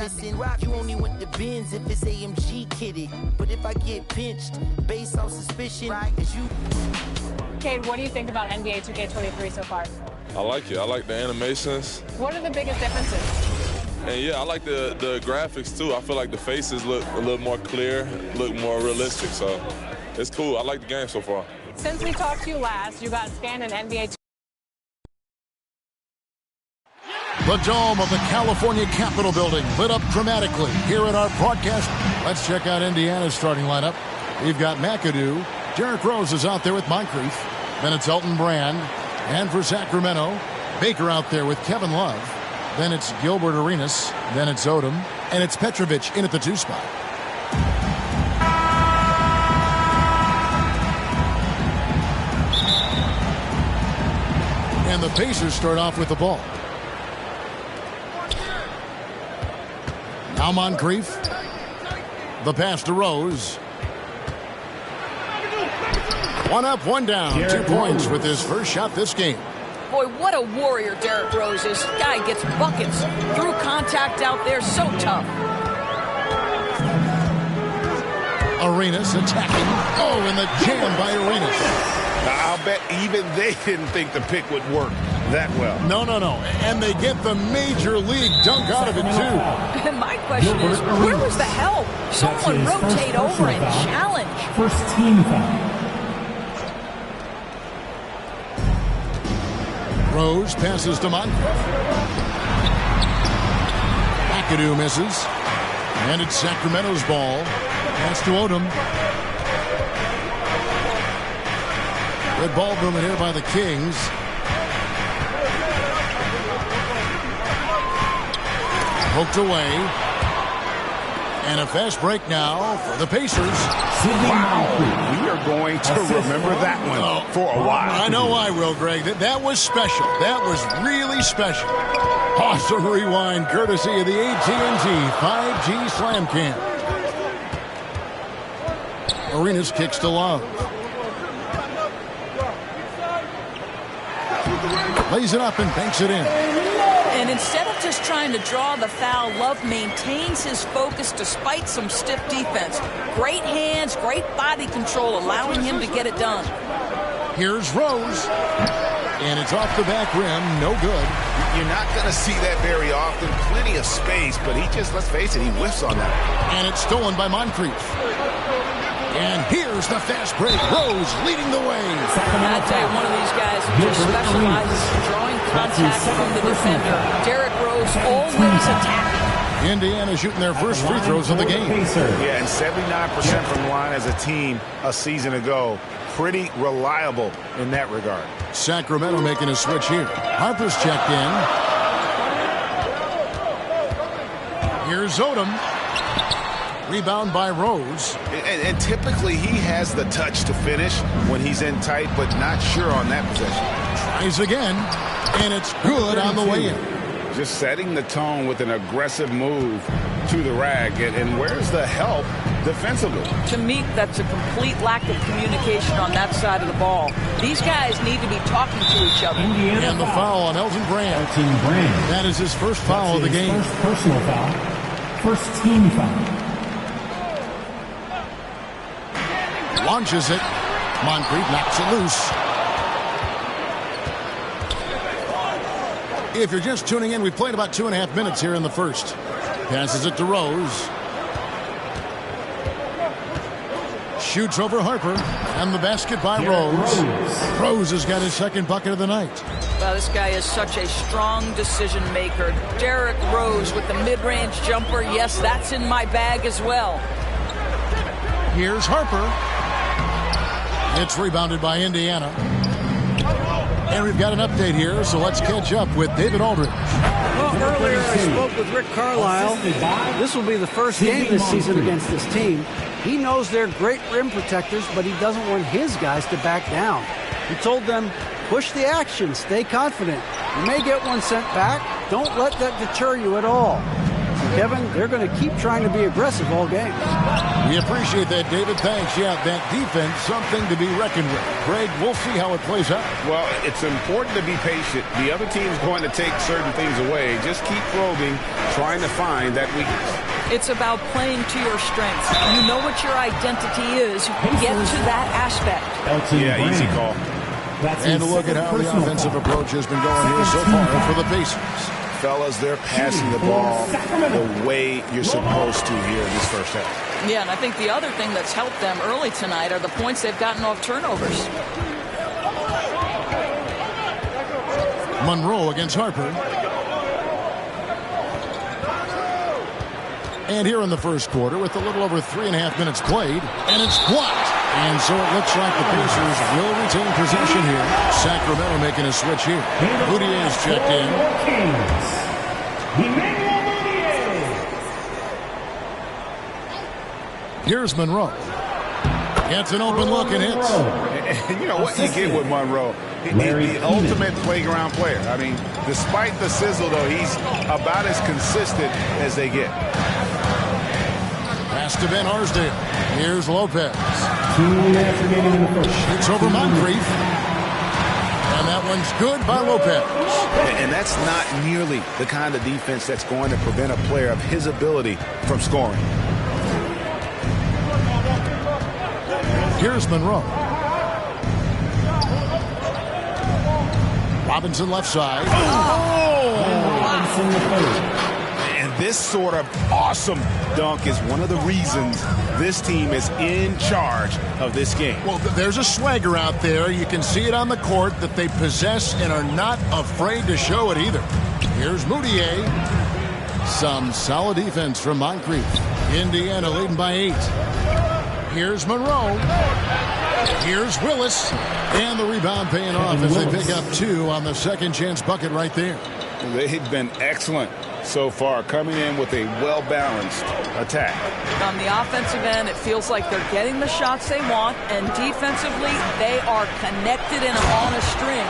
listen, you only want the Benz if it's AMG kitted. But if I get pinched, based on suspicion, is you. Cade, what do you think about NBA 2K23 so far? I like it. I like the animations. What are the biggest differences? And yeah, I like the graphics too. I feel like the faces look a little more clear, look more realistic. So it's cool. I like the game so far. Since we talked to you last, you got scanned in NBA 2K. The dome of the California Capitol building lit up dramatically here at our broadcast. Let's check out Indiana's starting lineup. We've got McAdoo. Derrick Rose is out there with Moncrief. Then it's Elton Brand. And for Sacramento, Baker out there with Kevin Love. Then it's Gilbert Arenas. Then it's Odom. And it's Petrovic in at the 2 spot. And the Pacers start off with the ball. Now Moncrief. The pass to Rose. One up, one down. 2 points with his first shot this game. Boy, what a warrior Derrick Rose is. Guy gets buckets. Through contact out there, so tough. Arenas attacking. Oh, and the jam by Arenas. I'll bet even they didn't think the pick would work that well. No. And they get the major league dunk out of it, too. And my question is, where was the help? Someone rotate over and challenge. First team foul. Rose passes to Moncrief. McAdoo misses. And it's Sacramento's ball. Pass to Odom. Good ball movement here by the Kings. Poked away. And a fast break now for the Pacers. Wow. We are going to remember that one for a while. I know I will, Greg. That was special. That was really special. Awesome rewind courtesy of the AT&T 5G Slam Cam. Arenas kicks to Love. Lays it up and banks it in. And instead of just trying to draw the foul, Love maintains his focus despite some stiff defense. Great hands, great body control, allowing him to get it done. Here's Rose. And it's off the back rim. No good. You're not going to see that very often. Plenty of space, but he just, let's face it, he whiffs on that. And it's stolen by Moncrief. And here's the fast break. Rose leading the way. I'd tell you, one of these guys just specializes in drawing contact from the defender. Derrick Rose always attacking. Indiana shooting their first free throws of the game. Yeah, and 79% from the line as a team a season ago. Pretty reliable in that regard. Sacramento making a switch here. Harper's checked in. Here's Odom. Rebound by Rose. And typically he has the touch to finish when he's in tight, but not sure on that possession. Tries again, and it's good on the way in. Just setting the tone with an aggressive move to the rag. And where's the help defensively? To me, that's a complete lack of communication on that side of the ball. These guys need to be talking to each other. And the foul on Elton Brand. That is his first foul of the game. First personal foul. First team foul. Launches it. Moncrief knocks it loose. If you're just tuning in, we've played about 2.5 minutes here in the first. Passes it to Rose. Shoots over Harper. And the basket by Rose. Rose has got his second bucket of the night. Well, this guy is such a strong decision maker. Derrick Rose with the mid-range jumper. Yes, that's in my bag as well. Here's Harper. It's rebounded by Indiana. And we've got an update here, so let's catch up with David Aldridge. Well, earlier I spoke with Rick Carlisle. This will be the first game this season against this team. He knows they're great rim protectors, but he doesn't want his guys to back down. He told them, push the action, stay confident. You may get one sent back. Don't let that deter you at all. Kevin, they're going to keep trying to be aggressive all game. We appreciate that, David. Thanks. Yeah, that defense, something to be reckoned with. Greg, we'll see how it plays out. Well, it's important to be patient. The other team's going to take certain things away. Just keep probing, trying to find that weakness. It's about playing to your strengths. You know what your identity is. Get to that aspect. Yeah, easy call. And look at how the offensive approach has been going here so far for the Pacers. Fellas, they're passing the ball the way you're supposed to here in this first half. Yeah, and I think the other thing that's helped them early tonight are the points they've gotten off turnovers. Monroe against Harper. And here in the first quarter with a little over 3.5 minutes played, and it's blocked. And so it looks like the Pacers will retain possession here. Sacramento making a switch here. Moutier is checked in. Here's Monroe. Gets an open look and hits. And you know what you get with Monroe? He's the ultimate playground player. I mean, despite the sizzle, though, he's about as consistent as they get. Pass to Ben Arsdale. Here's Lopez. It's over Moncrief. And that one's good by Lopez. And that's not nearly the kind of defense that's going to prevent a player of his ability from scoring. Here's Monroe. Robinson left side. And this sort of awesome dunk is one of the reasons this team is in charge of this game. Well, there's a swagger out there. You can see it on the court that they possess and are not afraid to show it either. Here's Moutier. Some solid defense from Moncrief. Indiana leading by 8. Here's Monroe. Here's Willis. And the rebound paying off as they pick up 2 on the second chance bucket right there. They've been excellent so far, coming in with a well-balanced attack. On the offensive end, it feels like they're getting the shots they want, and defensively, they are connected and on a string.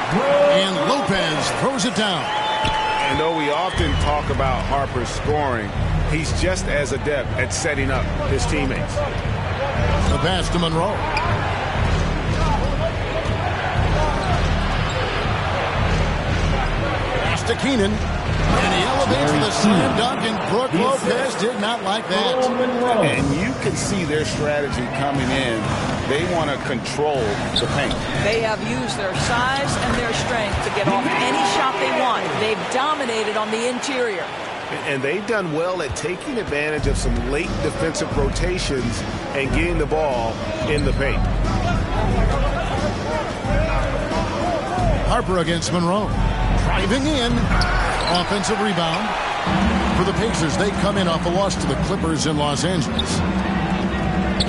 And Lopez throws it down. And though we often talk about Harper's scoring, he's just as adept at setting up his teammates. The pass to Monroe. Pass to Keenan. And he elevates the slam dunk, and Brook Lopez did not like that. And you can see their strategy coming in. They want to control the paint. They have used their size and their strength to get off any shot they want. They've dominated on the interior. And they've done well at taking advantage of some late defensive rotations and getting the ball in the paint. Harper against Monroe. Driving in. Offensive rebound. For the Pacers, they come in off a loss to the Clippers in Los Angeles.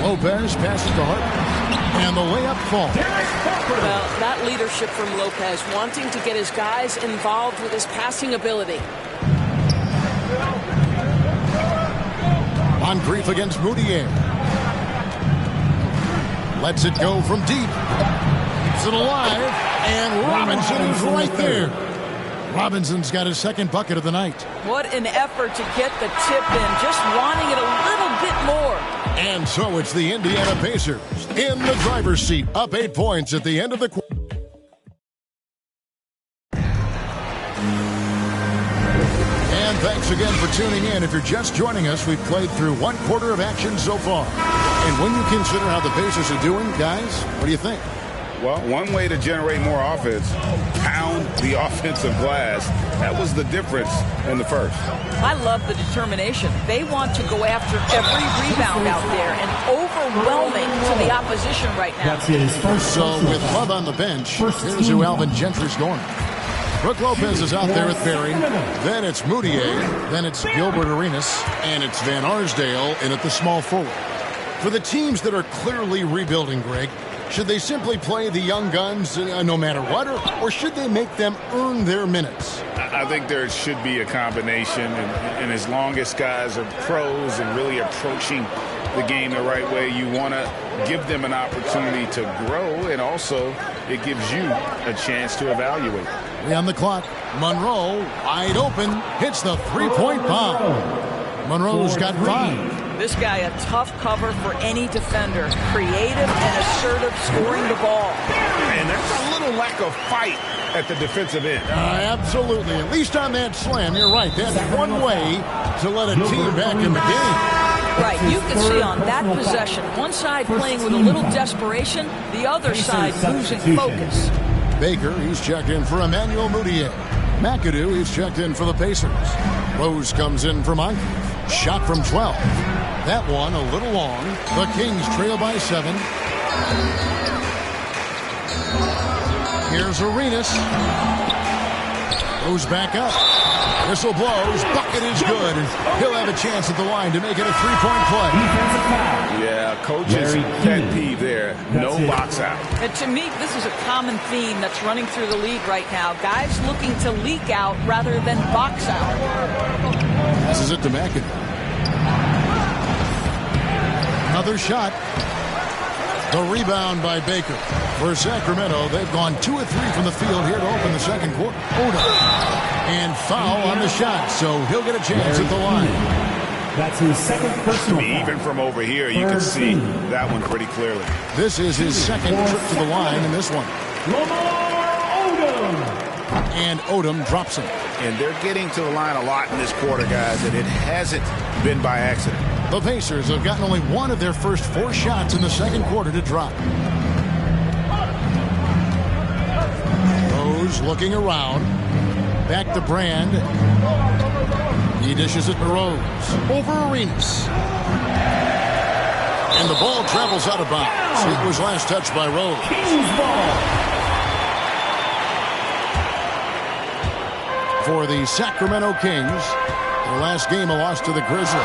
Lopez passes to Harper. And the layup falls. Well, that leadership from Lopez, wanting to get his guys involved with his passing ability. Moncrief against Moutier. Lets it go from deep. Keeps it alive. And Robinson is right there. Robinson's got his second bucket of the night. What an effort to get the tip in. Just wanting it a little bit more. And so it's the Indiana Pacers in the driver's seat. Up 8 points at the end of the quarter. Thanks again for tuning in. If you're just joining us, we've played through 1 quarter of action so far. And when you consider how the Pacers are doing, guys, what do you think? Well, one way to generate more offense, pound the offensive glass. That was the difference in the first. I love the determination. They want to go after every rebound out there and overwhelming to the opposition right now. So with Love on the bench, here's who Alvin Gentry's going. Brook Lopez is out there with Berry. Then it's Moutier. Then it's Gilbert Arenas. And it's Van Arsdale in at the small forward. For the teams that are clearly rebuilding, Greg, should they simply play the young guns no matter what, or should they make them earn their minutes? I think there should be a combination, and as long as guys are pros and really approaching the game the right way, you want to give them an opportunity to grow, and also it gives you a chance to evaluate. 3 on the clock. Monroe, wide open, hits the three-point bomb. Monroe's got 5. This guy a tough cover for any defender. Creative and assertive scoring the ball. And there's a little lack of fight at the defensive end. Absolutely. At least on that slam, you're right. That's one way to let a team back in the game. Right, you can see on that possession, one side playing with a little desperation, the other side losing focus. Baker, he's checked in for Emmanuel Mudiay. McAdoo, he's checked in for the Pacers. Rose comes in for Moncrief. Shot from 12. That one a little long. The Kings trail by 7. Here's Arenas. Goes back up. Whistle blows. Bucket is good. He'll have a chance at the line to make it a 3-point play. Yeah, coach's pet peeve there. No box out. And to me, this is a common theme that's running through the league right now. Guys looking to leak out rather than box out. This is it to McAdoo. Another shot. The rebound by Baker. For Sacramento, they've gone 2 of 3 from the field here to open the second quarter. And foul on the shot, so he'll get a chance at the line. That's his second personal foul. Even from over here, you can see that one pretty clearly. This is his second trip to the line in this one. And Odom drops him. And they're getting to the line a lot in this quarter, guys, and it hasn't been by accident. The Pacers have gotten only 1 of their first 4 shots in the second quarter to drop. Rose looking around. Back to Brand. He dishes it to Rose. Over Arenas. And the ball travels out of bounds. It was last touched by Rose. Kings ball. For the Sacramento Kings, their last game a loss to the Grizzlies.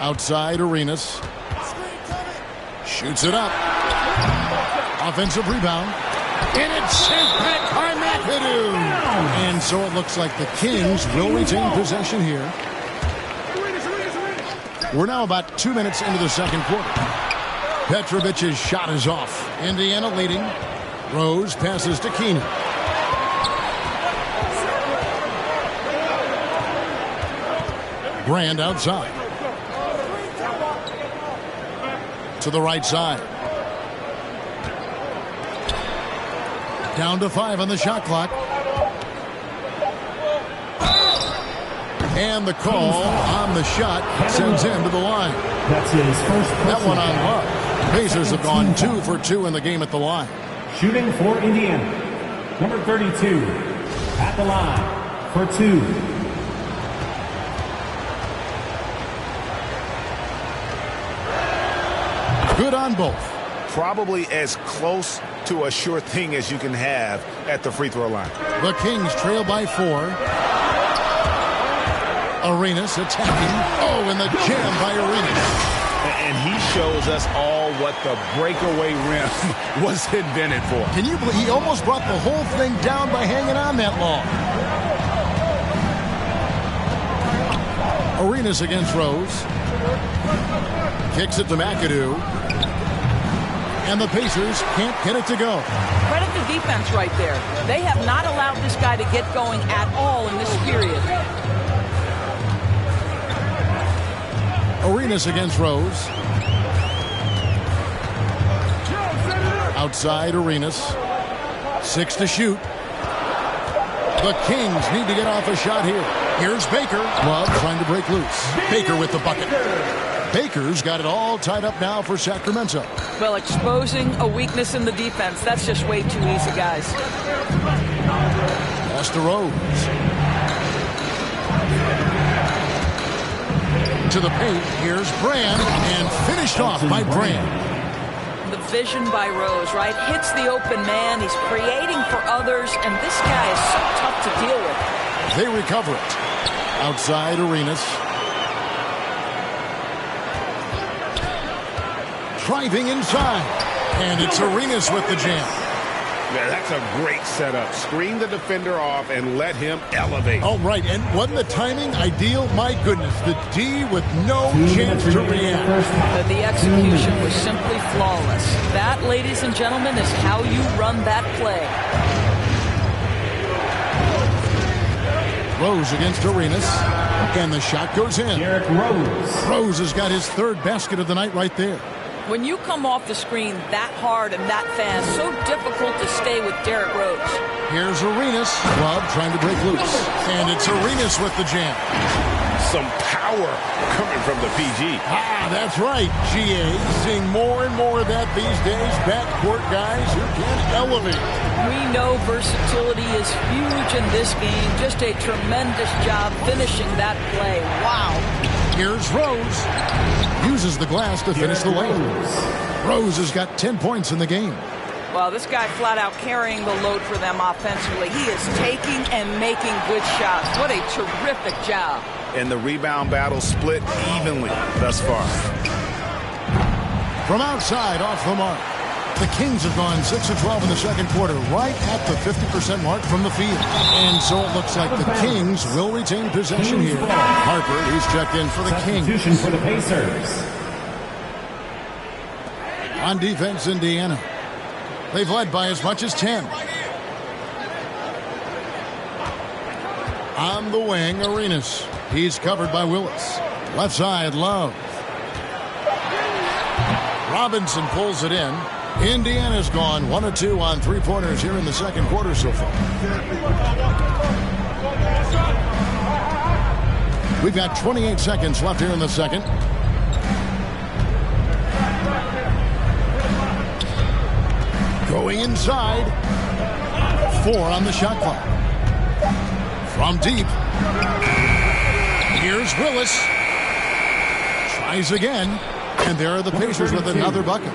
Outside Arenas. Shoots it up. Offensive rebound. And it's sent back by McAdoo. And so it looks like the Kings will retain possession here. We're now about 2 minutes into the second quarter. Petrovic's shot is off. Indiana leading. Rose passes to Keenan. Brand outside. To the right side. Down to 5 on the shot clock. And the call on the shot sends him to the line. That's his first. That one on Love. Pacers have gone 2 for 2 in the game at the line. Shooting for Indiana. Number 32 at the line for 2. Good on both. Probably as close to a sure thing as you can have at the free throw line. The Kings trail by 4. Arenas attacking. Oh, and the jam by Arenas. And he shows us all what the breakaway rim was invented for. Can you believe he almost brought the whole thing down by hanging on that long? Arenas against Rose. Kicks it to McAdoo. And the Pacers can't get it to go. Credit the defense right there. They have not allowed this guy to get going at all in this period. Arenas against Rose. Outside Arenas. 6 to shoot. The Kings need to get off a shot here. Here's Baker. Love trying to break loose. Baker with the bucket. Baker's got it all tied up now for Sacramento. Well, exposing a weakness in the defense, that's just way too easy, guys. Pass to Rose. To the paint. Here's Brand. And finished off by Brand. The vision by Rose, right? Hits the open man. He's creating for others. And this guy is so tough to deal with. They recover it. Outside Arenas. Driving inside. And it's Arenas with the jam. Yeah, that's a great setup. Screen the defender off and let him elevate. Oh, right. And wasn't the timing ideal? My goodness. The D with no chance to react. The execution was simply flawless. That, ladies and gentlemen, is how you run that play. Rose against Arenas. And the shot goes in. Derrick Rose. Rose has got his third basket of the night right there. When you come off the screen that hard and that fast, so difficult to stay with Derrick Rose. Here's Arenas. Love trying to break loose. And it's Arenas with the jam. Some power coming from the PG. That's right, GA. Seeing more and more of that these days. Backcourt guys who can elevate. We know versatility is huge in this game. Just a tremendous job finishing that play. Wow. Here's Rose. Uses the glass to finish the lane. Rose has got 10 points in the game. Well, this guy flat out carrying the load for them offensively. He is taking and making good shots. What a terrific job. And the rebound battle split evenly thus far. From outside, off the mark. The Kings have gone 6 of 12 in the second quarter, right at the 50% mark from the field. And so it looks like the Kings will retain possession here. Harper, he's checked in for the Kings. Substitution for the Pacers. On defense, Indiana. They've led by as much as 10. On the wing, Arenas. He's covered by Willis. Left side, Love. Robinson pulls it in. Indiana's gone 1 of 2 on three-pointers here in the second quarter so far. We've got 28 seconds left here in the second. Going inside. 4 on the shot clock. From deep. Here's Willis. Tries again. And there are the Pacers with another bucket.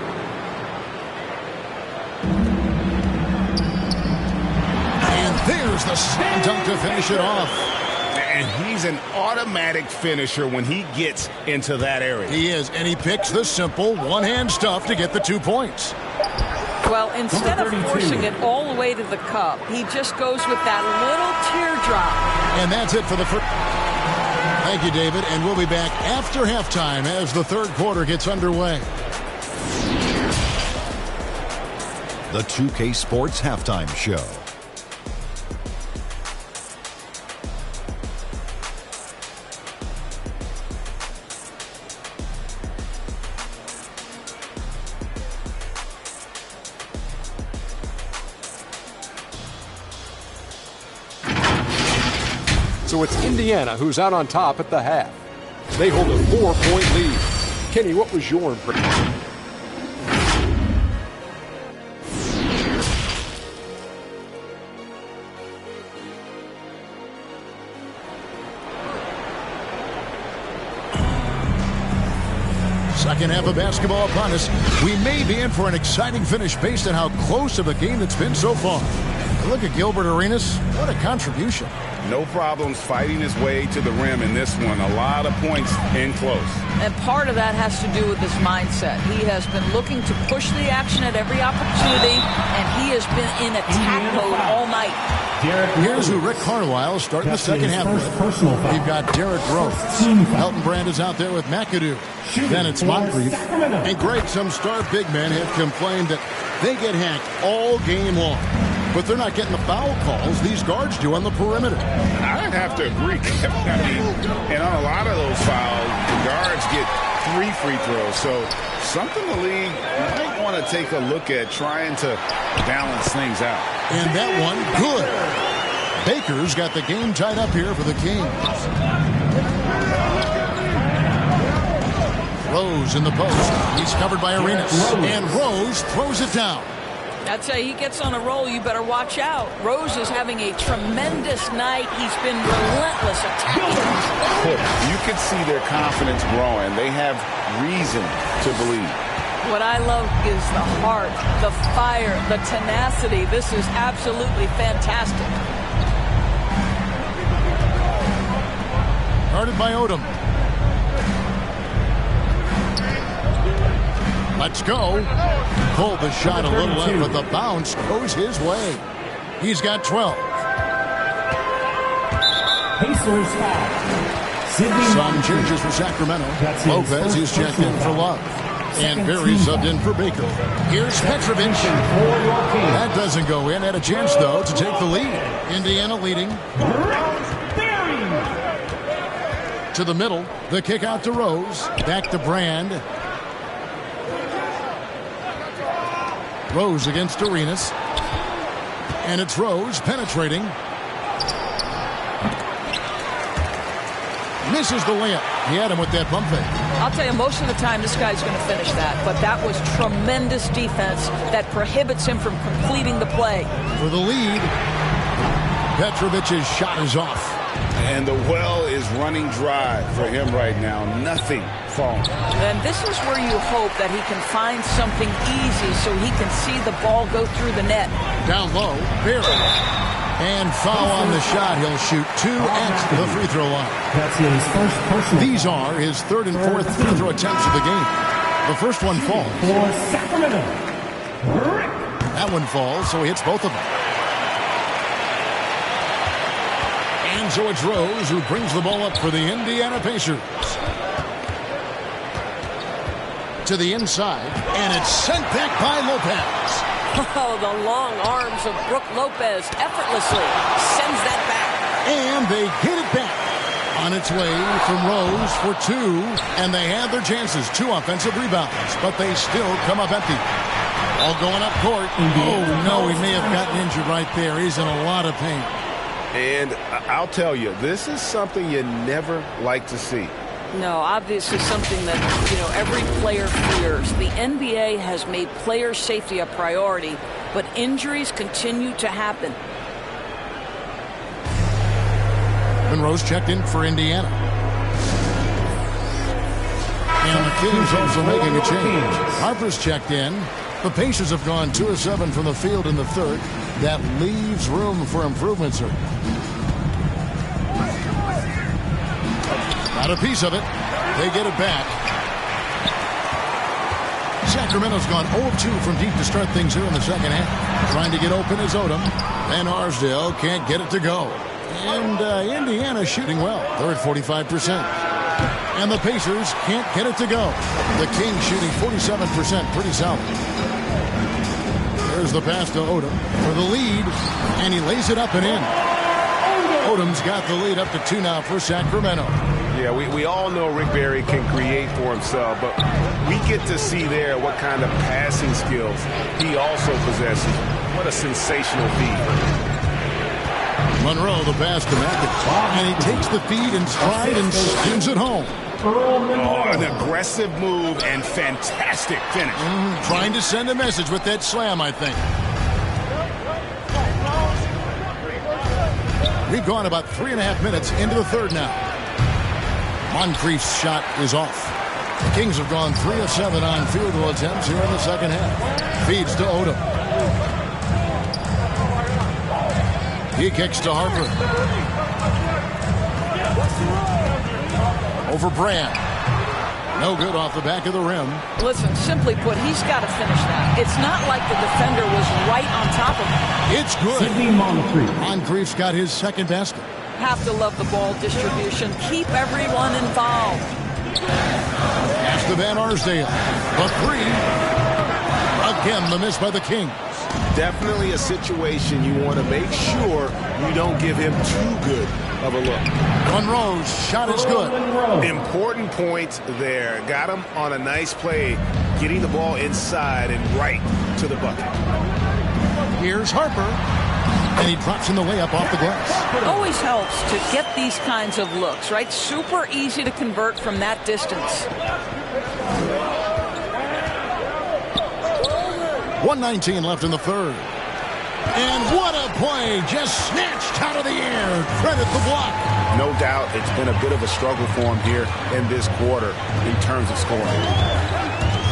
There's the slam dunk to finish it off. And he's an automatic finisher when he gets into that area. He is, and he picks the simple one-hand stuff to get the 2 points. Well, instead of forcing it all the way to the cup, he just goes with that little teardrop. And that's it for the first. Thank you, David, and we'll be back after halftime as the third quarter gets underway. The 2K Sports Halftime Show. So it's Indiana who's out on top at the half. They hold a 4-point lead. Kenny, what was your impression? Second half of basketball upon us. We may be in for an exciting finish based on how close of a game it's been so far. Look at Gilbert Arenas. What a contribution. No problems fighting his way to the rim in this one. A lot of points in close. And part of that has to do with his mindset. He has been looking to push the action at every opportunity, and he has been in attack mode all night. Here's who Rick Carlisle starting the second half with. We've got Derrick Rose. Elton Brand is out there with McAdoo. Then it's Moncrief. And Greg, some star big men have complained that they get hacked all game long. But they're not getting the foul calls these guards do on the perimeter. I'd have to agree. I mean, and on a lot of those fouls, the guards get 3 free throws. So something the league might want to take a look at, trying to balance things out. And that one, good. Baker's got the game tied up here for the Kings. Rose in the post. He's covered by Arenas. And Rose throws it down. I'd say he gets on a roll, you better watch out. Rose is having a tremendous night. He's been relentless attacking. You can see their confidence growing. They have reason to believe. What I love is the heart, the fire, the tenacity. This is absolutely fantastic. Guarded by Odom. Let's go. Pulled the shot a little left, but the bounce goes his way. He's got 12. Pacers Some changes for Sacramento. Lopez, he's checked in for Love. And Berry subbed in for Baker. Here's Petrovic. That doesn't go in. Had a chance, though, to take the lead. Indiana leading. to the middle. The kick out to Rose. Back to Brand. Rose against Arenas. And it's Rose penetrating. Misses the layup. He had him with that pump fake. I'll tell you, most of the time this guy's going to finish that. But that was tremendous defense that prohibits him from completing the play. For the lead, Petrovic's shot is off. And the well is running dry for him right now. Nothing falling. And this is where you hope that he can find something easy so he can see the ball go through the net. Down low, Barry. And foul on the shot. He'll shoot 2 at the free throw line. That's his first personal. These are his third and fourth free throw attempts of the game. The first one falls. For Sacramento, Rick. That one falls, so he hits both of them. And so it's Rose who brings the ball up for the Indiana Pacers. To the inside, and it's sent back by Lopez. Oh, the long arms of Brook Lopez effortlessly sends that back. And they get it back. On its way from Rose for 2, and they have their chances. 2 offensive rebounds, but they still come up empty. All going up court. Oh, no, he may have gotten injured right there. He's in a lot of pain. And I'll tell you, this is something you never like to see. No, obviously something that, every player fears. The NBA has made player safety a priority, but injuries continue to happen. And Rose checked in for Indiana. And the Kings also making a change. Harper's checked in. The Pacers have gone 2 of 7 from the field in the third. That leaves room for improvement, sir. Got a piece of it. They get it back. Sacramento's gone 0 of 2 from deep to start things here in the second half. Trying to get open is Odom. And Arsdale can't get it to go. And Indiana shooting well. They're at 45%. And the Pacers can't get it to go. The Kings shooting 47%. Pretty solid. There's the pass to Odom for the lead. And he lays it up and in. Odom's got the lead up to 2 now for Sacramento. Yeah, we all know Rick Barry can create for himself, but we get to see there what kind of passing skills he also possesses. What a sensational feed. Monroe, the pass to Mackett. And he takes the feed in stride and spins it home. Oh, an aggressive move and fantastic finish. Trying to send a message with that slam, I think. We've gone about 3.5 minutes into the third now. Moncrief's shot is off. The Kings have gone 3 of 7 on field goal attempts here in the second half. Feeds to Odom. He kicks to Harper. Over Brand. No good off the back of the rim. Listen, simply put, he's got to finish that. It's not like the defender was right on top of him. It's good. Moncrief's got his second basket. Have to love the ball distribution. Keep everyone involved. Pass to Van Arsdale. The 3. Again, the miss by the Kings. Definitely a situation you want to make sure you don't give him too good of a look. Monroe's shot is good. Important point there. Got him on a nice play, getting the ball inside and right to the bucket. Here's Harper. And he drops in the layup off the glass. It always helps to get these kinds of looks, right? Super easy to convert from that distance. 1:19 left in the third. And what a play. Just snatched out of the air. Credit the block. No doubt it's been a bit of a struggle for him here in this quarter in terms of scoring.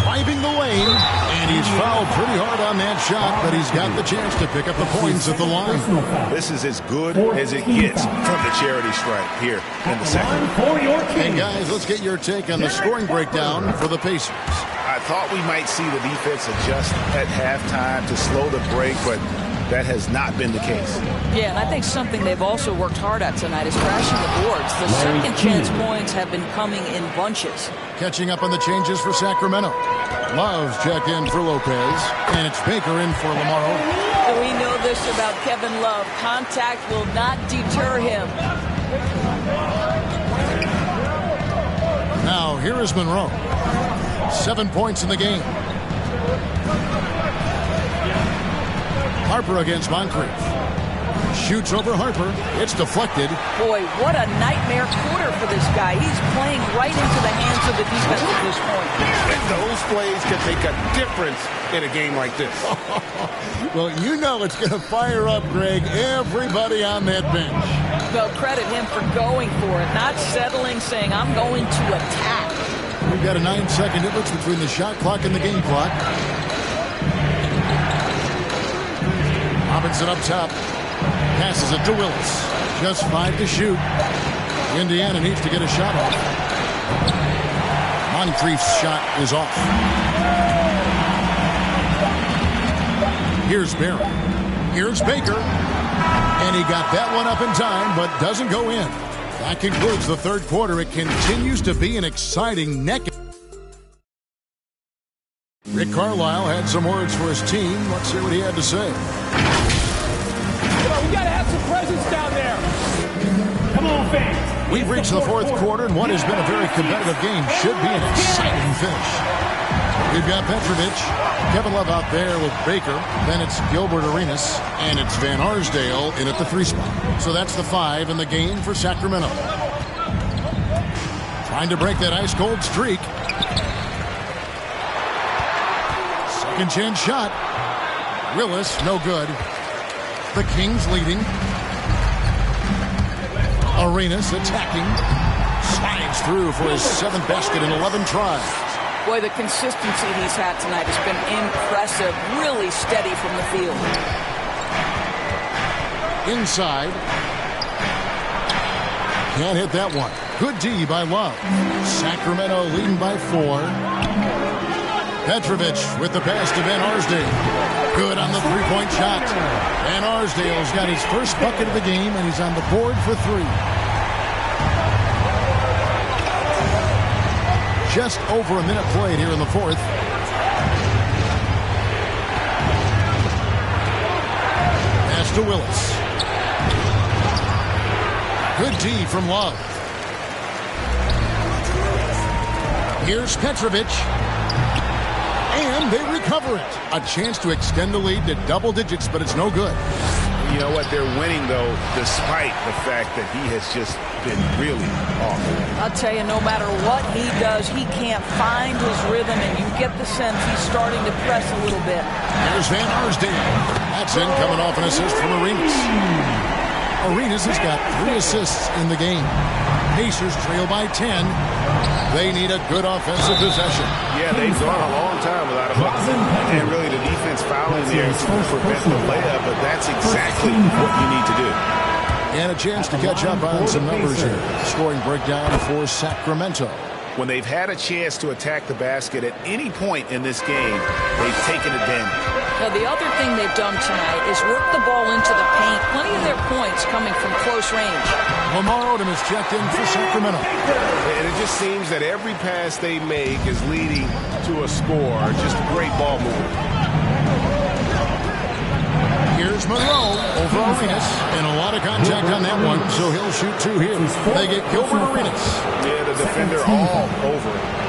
Driving the lane, and he's fouled pretty hard on that shot, but he's got the chance to pick up the points at the line. This is as good as it gets from the charity stripe here in the second. Hey, guys, let's get your take on the scoring breakdown for the Pacers. I thought we might see the defense adjust at halftime to slow the break, but that has not been the case. Yeah, and I think something they've also worked hard at tonight is crashing the boards. The second chance points have been coming in bunches. Catching up on the changes for Sacramento. Love's checked in for Lopez, and it's Baker in for Lamaro. We know this about Kevin Love. Contact will not deter him. Here is Monroe. 7 points in the game. Harper against Moncrief. Shoots over Harper. It's deflected. Boy, what a nightmare quarter for this guy. He's playing right into the hands of the defense at this point. And those plays can make a difference in a game like this. Well, you know it's going to fire up, Greg, everybody on that bench. Well, credit him for going for it, not settling, saying, I'm going to attack. We've got a 9-second difference between the shot clock and the game clock. Robinson up top. Passes it to Willis. Just 5 to shoot. Indiana needs to get a shot off. Moncrief's shot is off. Here's Barry. Here's Baker. And he got that one up in time, but doesn't go in. That concludes the third quarter. It continues to be an exciting neck. Rick Carlisle had some words for his team. Let's hear what he had to say. We got to have some presence down there. Come on, fans. We've reached the fourth quarter, and what has been a very competitive game should be an exciting finish. We've got Petrovic, Kevin Love out there with Baker. Then it's Gilbert Arenas, and it's Van Arsdale in at the 3 spot. So that's the 5 in the game for Sacramento. Trying to break that ice-cold streak. Second chance shot. Willis, no good. The Kings leading. Arenas attacking. Slides through for his 7th basket in 11 tries. Boy, the consistency he's had tonight has been impressive. Really steady from the field. Inside. Can't hit that one. Good D by Love. Sacramento leading by 4. Petrovic with the pass to Van Arsdale. Good on the 3-point shot. Van Arsdale's got his first bucket of the game, and he's on the board for 3. Just over a minute played here in the fourth. Pass to Willis. Good D from Love. Here's Petrovic. And they recover it. A chance to extend the lead to double digits, but it's no good. You know what? They're winning, though, despite the fact that he has just been really awful. I'll tell you, no matter what he does, he can't find his rhythm, and you get the sense he's starting to press a little bit. Here's Van Arsdale. That's in, coming off an assist from Arenas. Arenas has got 3 assists in the game. Pacers trail by 10. They need a good offensive possession. Yeah, they've gone a long time without a bucket. And really the defense fouling there to prevent the layup, but that's exactly what you need to do. And a chance to catch up on some numbers here. Scoring breakdown for Sacramento. When they've had a chance to attack the basket at any point in this game, they've taken advantage. Now, the other thing they've done tonight is work the ball into the paint. Plenty of their points coming from close range. Lamar Odom is checked in for Sacramento. And it just seems that every pass they make is leading to a score. Just great ball movement. Here's Monroe over Arenas. And a lot of contact on that one, so he'll shoot 2 here. They get Gilbert Arenas. Yeah, the defender all over it.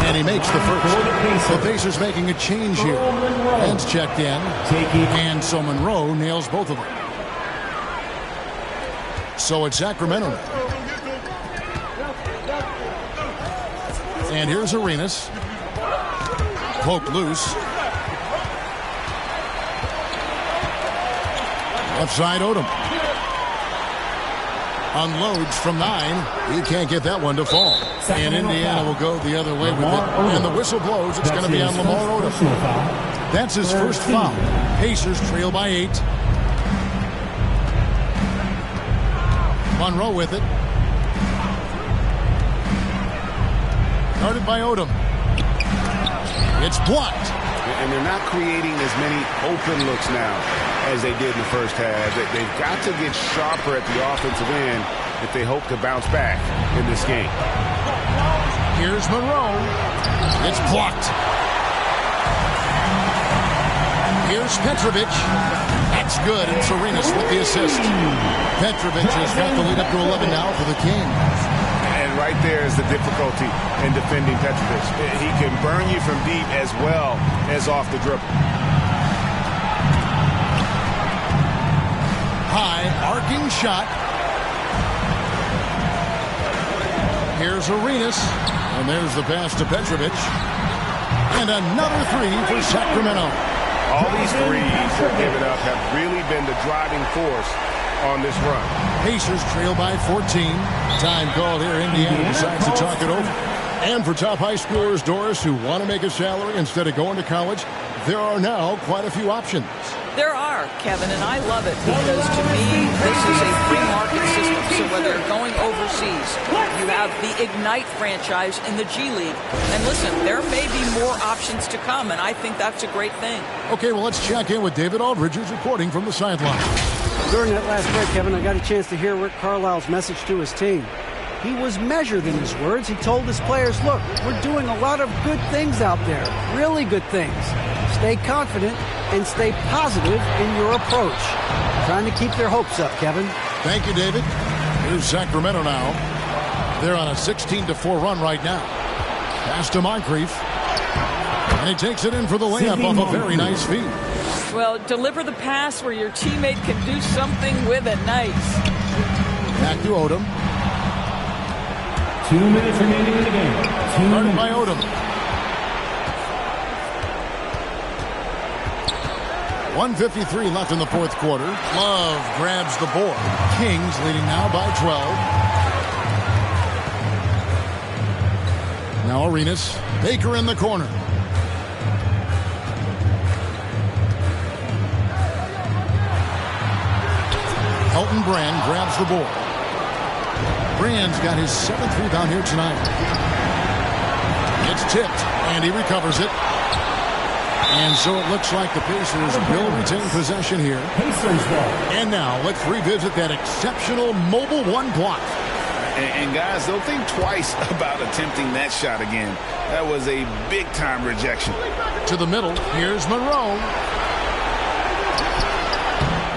And he makes the first. The Pacers making a change here. Ben's checked in. And so Monroe nails both of them. So it's Sacramento now. And here's Arenas. Poked loose. Left side Odom. Unloads from 9. He can't get that one to fall. And Indiana will go the other way with it. And the whistle blows. It's going to be on Lamar Odom. That's his first foul. Pacers trail by 8. Monroe with it. Guarded by Odom. It's blocked. And they're not creating as many open looks now as they did in the first half. They've got to get sharper at the offensive end if they hope to bounce back in this game. Here's Monroe. It's blocked. Here's Petrovic. That's good. It's Arenas with the assist. Petrovic has got the lead up to 11 now for the Kings. And And right there is the difficulty in defending Petrovic. He can burn you from deep as well as off the dribble. High arcing shot. Here's Arenas. And there's the pass to Petrovic. And another three for Sacramento. All these threes they're giving up have really been the driving force on this run. Pacers trail by 14. Time called here. Indiana decides to talk it over. And for top high schoolers, Doris, who want to make a salary instead of going to college, there are now quite a few options. There are, Kevin, and I love it because to me, this is a free market system. So whether you're going overseas, you have the Ignite franchise in the G League. And listen, there may be more options to come, and I think that's a great thing. Okay, well, let's check in with David Aldridge, who's reporting from the sideline. During that last break, Kevin, I got a chance to hear Rick Carlisle's message to his team. He was measured in his words. He told his players, look, we're doing a lot of good things out there, really good things. Stay confident and stay positive in your approach. Trying to keep their hopes up, Kevin. Thank you, David. Here's Sacramento now. They're on a 16-4 run right now. Pass to Moncrief. And he takes it in for the layup off a very nice feed. Well, deliver the pass where your teammate can do something with it. Nice. Back to Odom. 2 minutes remaining in the game. Started by Odom. 1:53 left in the fourth quarter. Love grabs the board. Kings leading now by 12. Now Arenas. Baker in the corner. Elton Brand grabs the board. Brand's got his 7th rebound here tonight. It's tipped, and he recovers it. And so it looks like the Pacers will retain possession here. And now let's revisit that exceptional mobile one block. And guys, don't think twice about attempting that shot again. That was a big-time rejection. To the middle, here's Monroe.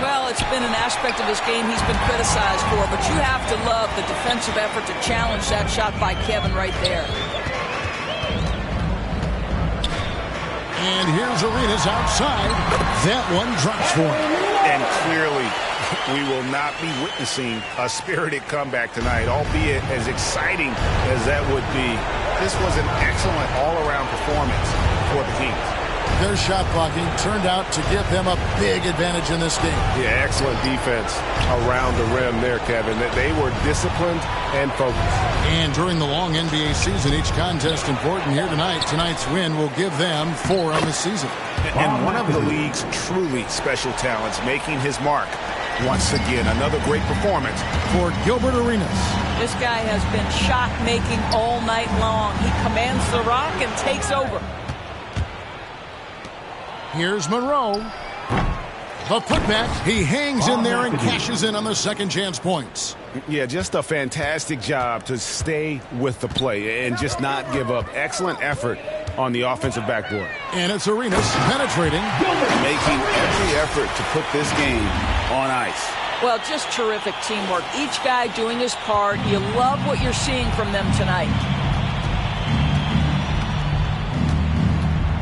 Well, it's been an aspect of his game he's been criticized for, but you have to love the defensive effort to challenge that shot by Kevin right there. And here's Arenas outside. That one drops for him. And clearly, we will not be witnessing a spirited comeback tonight, albeit as exciting as that would be. This was an excellent all-around performance for the Kings. Their shot blocking turned out to give them a big advantage in this game. Yeah, excellent defense around the rim there, Kevin. They were disciplined and focused. And during the long NBA season, each contest important here tonight. Tonight's win will give them 4 on the season. And one of the league's truly special talents making his mark. Once again, another great performance for Gilbert Arenas. This guy has been shot-making all night long. He commands the rock and takes over. Here's Monroe. The putback. He hangs in there and cashes in on the second chance points. Yeah, just a fantastic job to stay with the play and just not give up. Excellent effort on the offensive backboard. And it's Arenas penetrating. Making every effort to put this game on ice. Well, just terrific teamwork. Each guy doing his part. You love what you're seeing from them tonight.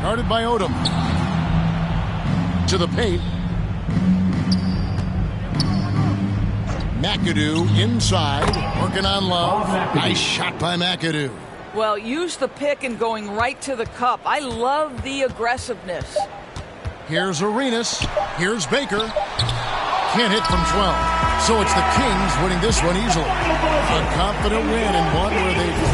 Guarded by Odom. To the paint. McAdoo inside, working on Love. Nice shot by McAdoo. Well, use the pick and going right to the cup. I love the aggressiveness. Here's Arenas. Here's Baker. Can't hit from 12. So it's the Kings winning this one easily. A confident win and one where they've